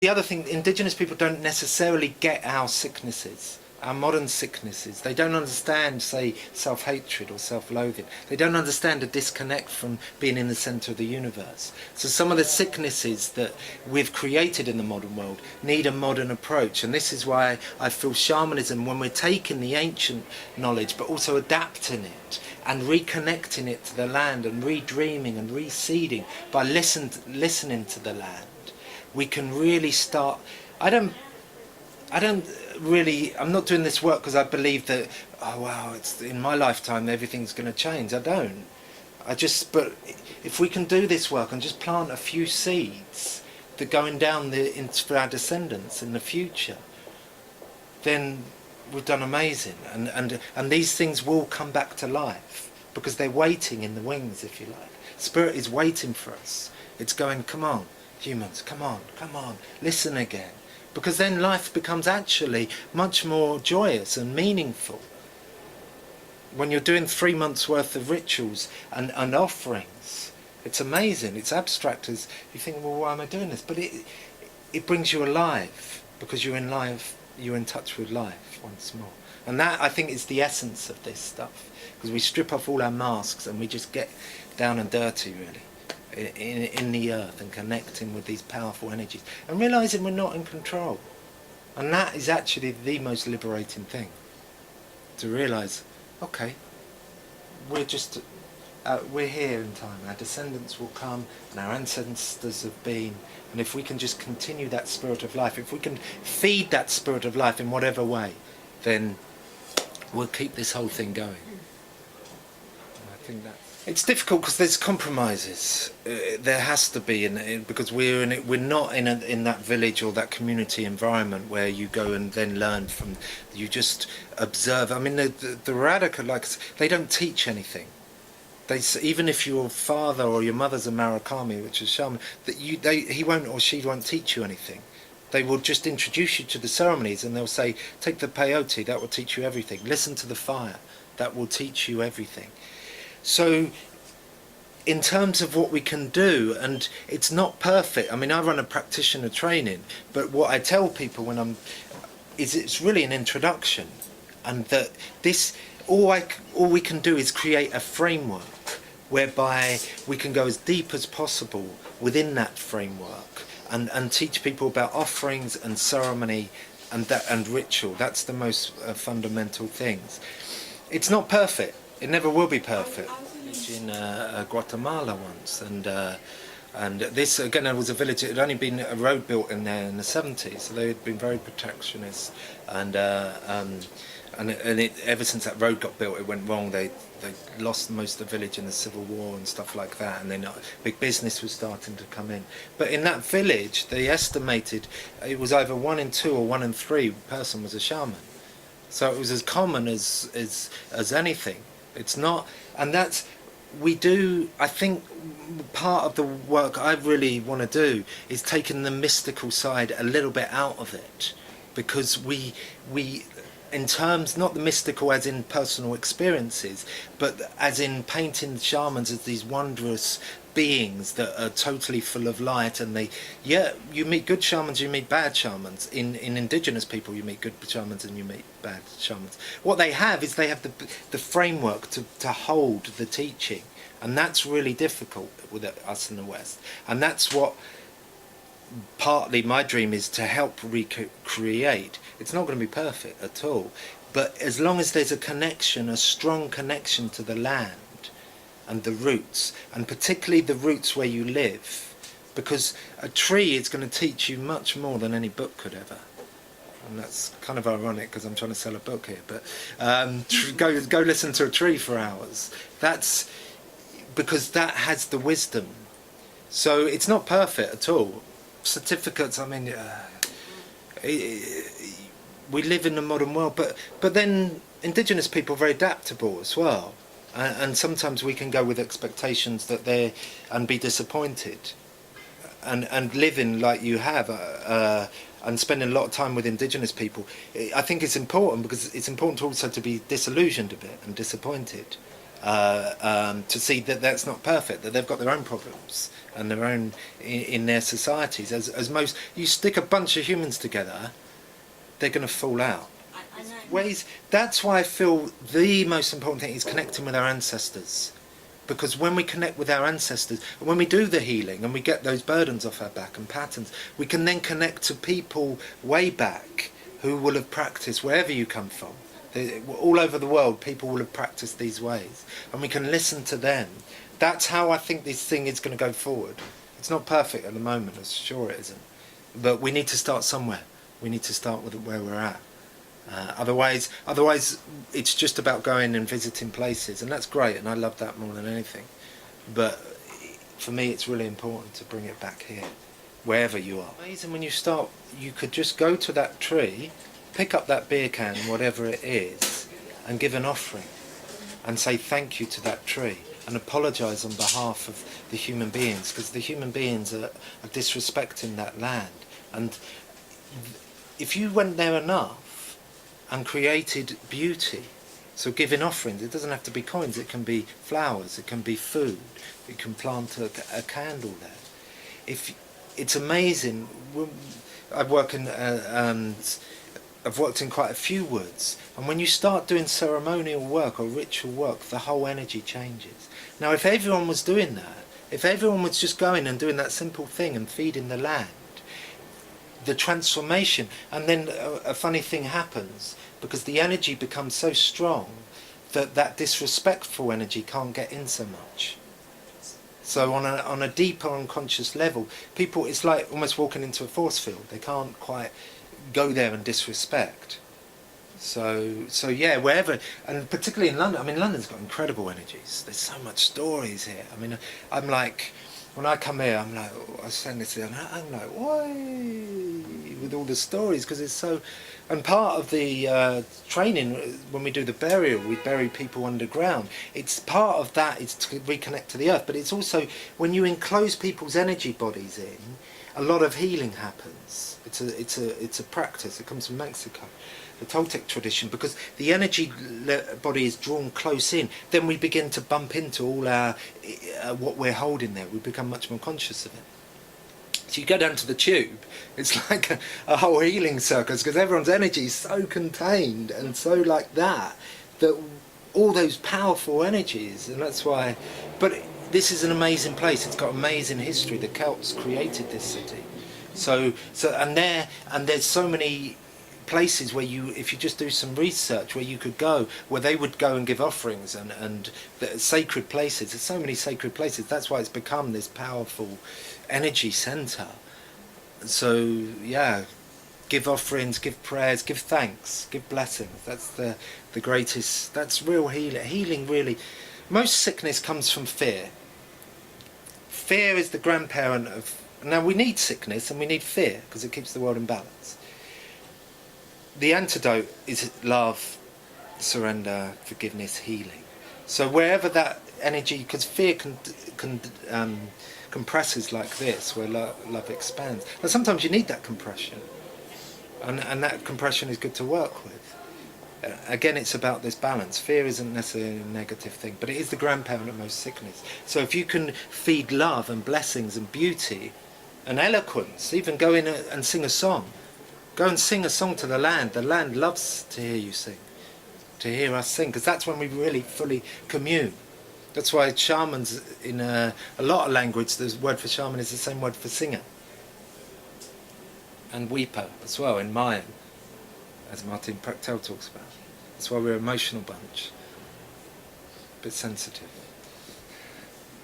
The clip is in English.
The other thing, Indigenous people don't necessarily get our sicknesses, our modern sicknesses. They don't understand, say, self-hatred or self-loathing. They don't understand a disconnect from being in the centre of the universe. So some of the sicknesses that we've created in the modern world need a modern approach. And this is why I feel shamanism, when we're taking the ancient knowledge but also adapting it and reconnecting it to the land and redreaming and reseeding by listening to the land, we can really start. I'm not doing this work because I believe that, oh wow, it's in my lifetime everything's going to change. I don't. But if we can do this work and just plant a few seeds that going down for our descendants in the future, then we've done amazing. And these things will come back to life because they're waiting in the wings, if you like. Spirit is waiting for us. It's going, come on, humans, come on, listen again. Because then life becomes actually much more joyous and meaningful. When you're doing 3 months worth of rituals and offerings, it's amazing. It's abstract as you think, well, why am I doing this? But it brings you alive because you're in touch with life once more. And that, I think, is the essence of this stuff. Because we strip off all our masks and we just get down and dirty, really. In the earth and connecting with these powerful energies and realizing we're not in control, and that is actually the most liberating thing, to realize, okay, we're here in time, our descendants will come and our ancestors have been, and if we can just continue that spirit of life, if we can feed that spirit of life in whatever way, then we'll keep this whole thing going. And I think that it's difficult because there's compromises. There has to be, because we're not in that village or that community environment where you go and then learn from. You just observe. I mean, the radical, like, they don't teach anything. Even if your father or your mother's a Marakami, which is shaman, he won't or she won't teach you anything. They will just introduce you to the ceremonies and they'll say, take the peyote, that will teach you everything. Listen to the fire, that will teach you everything. So in terms of what we can do, and it's not perfect. I mean, I run a practitioner training, but what I tell people it's really an introduction, and that all we can do is create a framework whereby we can go as deep as possible within that framework and teach people about offerings and ceremony and ritual. That's the most fundamental things. It's not perfect. It never will be perfect. In Guatemala once, and this again, there was a village. It had only been a road built in there in the 70s, so they had been very protectionist, and ever since that road got built, it went wrong. They lost most of the village in the Civil War and stuff like that, and then big business was starting to come in. But in that village, they estimated it was either 1 in 2 or 1 in 3 person was a shaman. So it was as common as anything. It's not, and that's, we do, I think part of the work I really want to do is taking the mystical side a little bit out of it, because we in terms, not the mystical as in personal experiences, but as in painting shamans as these wondrous beings that are totally full of light, and you meet good shamans, you meet bad shamans. In Indigenous people, you meet good shamans and you meet bad shamans. What they have is they have the framework to hold the teaching, and that's really difficult with us in the West. And that's what partly my dream is, to help recreate. It's not going to be perfect at all, but as long as there's a connection, a strong connection to the land and the roots, and particularly the roots where you live, because a tree is going to teach you much more than any book could ever. And that's kind of ironic because I'm trying to sell a book here, but go listen to a tree for hours. That's because that has the wisdom. So it's not perfect at all. Certificates, I mean, we live in the modern world, but then Indigenous people are very adaptable as well. And sometimes we can go with expectations and be disappointed, and living like you have, and spending a lot of time with Indigenous people. I think it's important, because it's important also to be disillusioned a bit and disappointed, to see that that's not perfect, that they've got their own problems and their own in their societies. As most, you stick a bunch of humans together, they're going to fall out. I know. Ways. That's why I feel the most important thing is connecting with our ancestors. Because when we connect with our ancestors, when we do the healing and we get those burdens off our back and patterns, we can then connect to people way back who will have practiced wherever you come from. All over the world, people will have practiced these ways. And we can listen to them. That's how I think this thing is going to go forward. It's not perfect at the moment, I'm sure it isn't. But we need to start somewhere. We need to start with where we're at. Otherwise, it's just about going and visiting places, and that's great, and I love that more than anything. But for me, it's really important to bring it back here, wherever you are. Amazing when you start. You could just go to that tree, pick up that beer can, whatever it is, and give an offering, and say thank you to that tree, and apologise on behalf of the human beings, because the human beings are disrespecting that land. And if you went there enough and created beauty, so giving offerings, it doesn't have to be coins, it can be flowers, it can be food, you can plant a candle there. If it's amazing. I've worked in quite a few woods, and when you start doing ceremonial work or ritual work, the whole energy changes. Now if everyone was doing that, if everyone was just going and doing that simple thing and feeding the land, the transformation, and then a funny thing happens, because the energy becomes so strong that disrespectful energy can't get in so much. So on a deeper unconscious level, people, it's like almost walking into a force field. They can't quite go there and disrespect. So yeah, wherever, and particularly in London. I mean, London's got incredible energies. There's so much stories here. I mean, I'm like, when I come here, I'm like, I send this here, and I'm like, why? With all the stories, because it's so. And part of the training, when we do the burial, we bury people underground. It's part of that is to reconnect to the earth, but it's also when you enclose people's energy bodies in, a lot of healing happens. It's a practice. It comes from Mexico, the Toltec tradition, because the energy body is drawn close in. Then we begin to bump into all our what we're holding there. We become much more conscious of it. So you go down to the tube, it's like a whole healing circus, because everyone's energy is so contained and so like that all those powerful energies, and that's why. But this is an amazing place. It's got amazing history. The Celts created this city, and there's so many places where if you just do some research, where you could go, where they would go and give offerings and the sacred places. There's so many sacred places. That's why it's become this powerful energy center. So yeah, give offerings, give prayers, give thanks, give blessings. That's the greatest. That's real healing. Healing really. Most sickness comes from fear. Fear is the grandparent of. Now we need sickness and we need fear because it keeps the world in balance. The antidote is love, surrender, forgiveness, healing. So wherever that energy, because fear compresses like this, where love expands. But sometimes you need that compression, and that compression is good to work with. Again, it's about this balance. Fear isn't necessarily a negative thing, but it is the grandparent of most sickness. So if you can feed love and blessings and beauty and eloquence, even go in and sing a song. Go and sing a song to the land. The land loves to hear you sing, to hear us sing, because that's when we really fully commune. That's why shamans, in a lot of language, the word for shaman is the same word for singer. And weeper as well, in Mayan, as Martin Prachtel talks about. That's why we're an emotional bunch, a bit sensitive.